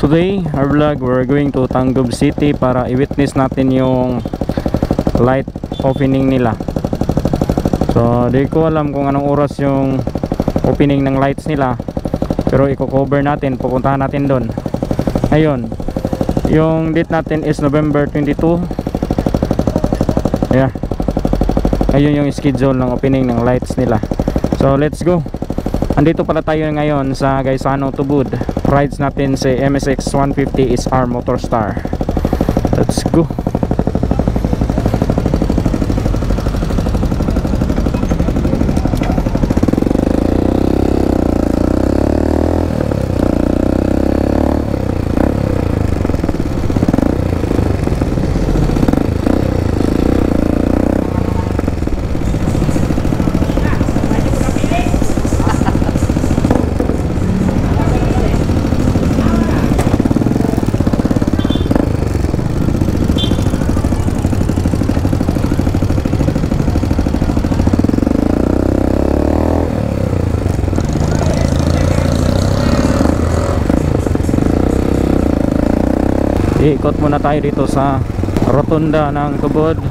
Today, our vlog, we're going to Tangub City para i-witness natin yung light opening nila. So, di ko alam kung anong oras yung opening ng lights nila, pero i-cover natin, pupuntahan natin doon. Ayun, yung date natin is November 22. Yeah, ayun yung schedule ng opening ng lights nila. So, let's go. Andito pala tayo ngayon sa Gaisano Tubod. Rides natin si MSX 150 SR Motorstar. Let's go. Ikot muna tayo dito sa rotunda ng Tubod.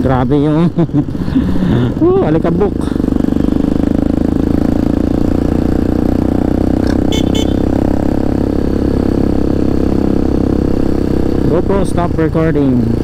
Grabe yung alikabok. GoPro, stop recording.